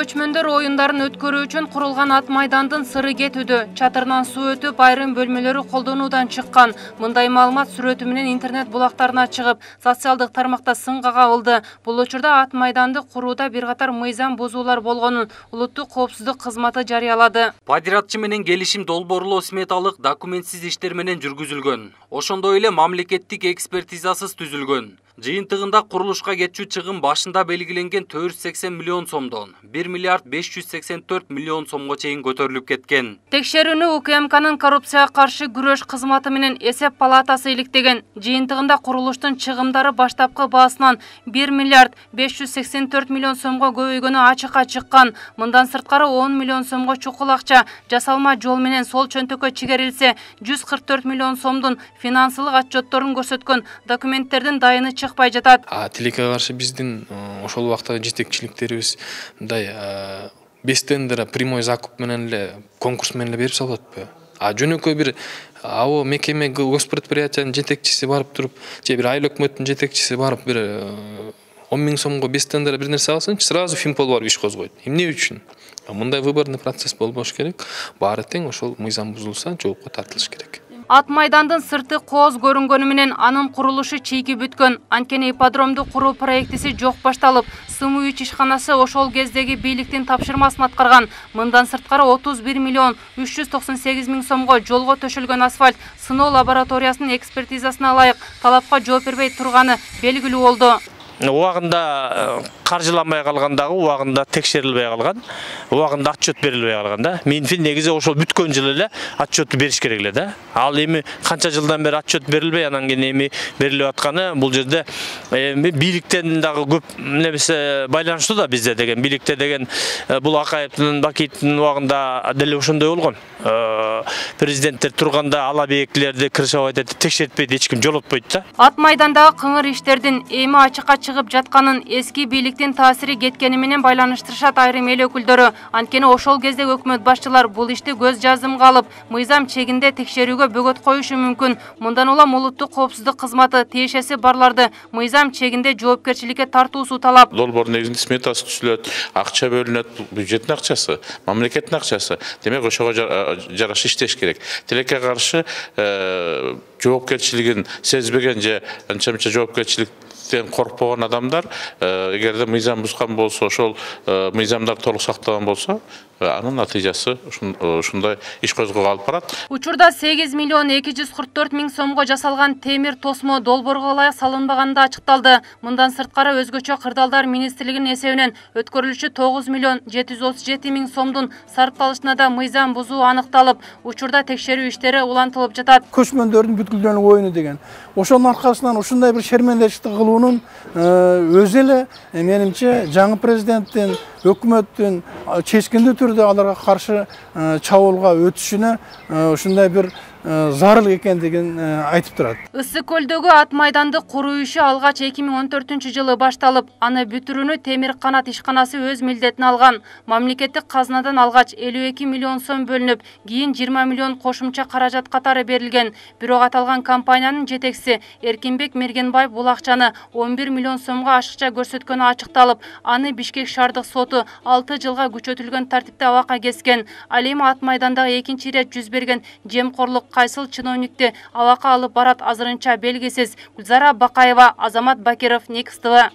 көчмөндөр оюндарын өткөрүү үчүн курулган ат майдандын сыры кетүүдө. Чатырынан суу өтүп, айрым бөлмөлөрү колдонуудан чыккан. Мындай маалымат сүрөтү менен интернет булактарына чыгып, социалдык тармакта сынга кабылды. Бул учурда ат майданды курууда бир катар мыйзам бузуулар болгонун улуттук коопсуздук кызматы жарыялады. Падиратчы менен келишим долбоорлоо сметалык документсиз иштер менен жүргүзүлгөн. Ошондой эле мамлекеттик экспертизасыз түзүлгөн. Жыйынтыгында курулушка кетчү чыгым башында белгиленген 480 миллион сомдон 1 миллиард 584 миллион сомго чейин көтөрүлүп кеткен. Текшерүүнү УКМКнын коррупцияга каршы күрөш кызматы менен эсеп палатасы иликтеген. Жыйынтыгында курулуштун чыгымдары баштапкы баасынан 1 миллиард 584 миллион сомго көбөйгөнү ачыкка чыккан. Мындан сырткары 10 миллион сомго чукул акча жасалма жол менен сол чөнтөккө чигерилсе, 144 миллион сомдун финансылык отчетторун көрсөткөн документтердин дайыны чыкпай жатат. Тилекке каршы биздин ошол убакта жетекчиликтерибиз мындай 5 тендера прямой закуп менен эле конкурс менен эле берип салып атпайбы. Жөнөкөй бир АО мекеме госпредприятиянын жетекчиси барып туруп, же бир айыл өкмөттүн жетекчиси барып бир 10 миң сомго 5 тендера бир нерсе алсынчы, сразу Финпол барып иш козгойт. Эмне үчүн? Мындай выборный процесс болбош керек. Баары тең ошол мыйзам бузулса, жоопко тартылыш керек. Ат майдандын сырты кооз көрүнгөнү менен анын курулушу чийки бүткөн. Анткени ипподромду куруу проектиси жок башталып, СМУ3 ишканасы ошол кездеги бийликтин тапшырмасын аткарган. Мындан сырткары 31 миллион 398 миң сомго жолго төшөлгөн асфальт сыноо лабораториясынын экспертизасына ылайык талапка жооп бербей турганы белгилүү болду. Убагында каржыламай калгандагы убагында текшерилбей калган, убагында отчет берилбей калган да. Минфин негизи ошол бүткөн жылы эле отчетту бериш керек эле да. Ал эми канча жылдан бери отчет берилбей, анан кийин эми берилип атканы бул жерде бийликтен дагы көп немесе байланыштуу да бизде деген. Бийликте деген бул Акаевдин, Бакиевдин убагында деле ошондой болгон. Президенттер турганда ала бейектилерди крышевать этип текшертпейт, эч ким жолотпойт да. Ат майдандагы кыңыр иштердин эми ачыкка чыгып жатканын эски бийликтин таасири кеткени менен байланыштырышат айрым эл өкүлдөрү. Анткени ошол кезде өкмөт башчылар бул ишти көз жазымга алып, мыйзам чегинде текшерүүгө бөгөт коюшу мүмкүн. Мындан улам улуттук коопсуздук кызматы тиешеси барларды мыйзам чегинде жоопкерчиликке тартуусу талап. Долбоор негизинде сметасы түзүлөт, акча бөлүнөт, бюджеттин акчасы, мамлекеттин акчасы. Демек ошого жараша иштеш керек. Тилекке каршы жоопкерчилигин сезбеген же анча-мынча жоопкерчиликтен коркпогон адамдар эгерде мыйзам бузган болсо, ошол мыйзамдар толук сакталган болсо, анын натыйжасы ушундай иш козгоого алып барат. Учурда 8 миллион 244 миң сомго жасалган темир тосмо долбоорго ылайык салынбаганы ачыкталды. Мындан сырткары өзгөчө кырдаалдар министрлигинин эсебинен өткөрүлүшү 9 миллион 737 миң сомдун сарпталышына да мыйзам бузуу аныкталып, учурда текшерүү иштери улантылып жатат. Көчмөндөрдүн бүткүлдөнүп оюну деген. Ошонун аркасынан ушундай бир шермендештик кылуунун өзү эле менимче жаңы президенттин, өкмөттүн чечкиндүү түрдө аларга каршы чабуулга өтүшүнө ушундай бир зарыл экендигин айтып турат. Ысык көлдөгү ат майданды куруу иши алгач 2014-жылы башталып, аны бүтүрүүнү Темир канат ишканасы өз милдетине алган. Мамлекеттик казнадан алгач 52 миллион сом бөлүнүп, кийин 20 миллион кошумча каражат катары берилген. Бирок аталган компаниянын жетекчиси Эркинбек Мергенбаев бул акчаны 11 миллион сомго ашыкча көрсөткөнү ачыкталып, аны Бишкек шаардык соту 6 жылга күчөтүлгөн тартипте абакка кескен. Ал эми ат майдандагы экинчи ирет жүз берген жемкорлук кайсыл чиновникти абакка алып барат азырынча белгисиз. Гүлзара Бакаева, Азамат Бакиров, Next TV.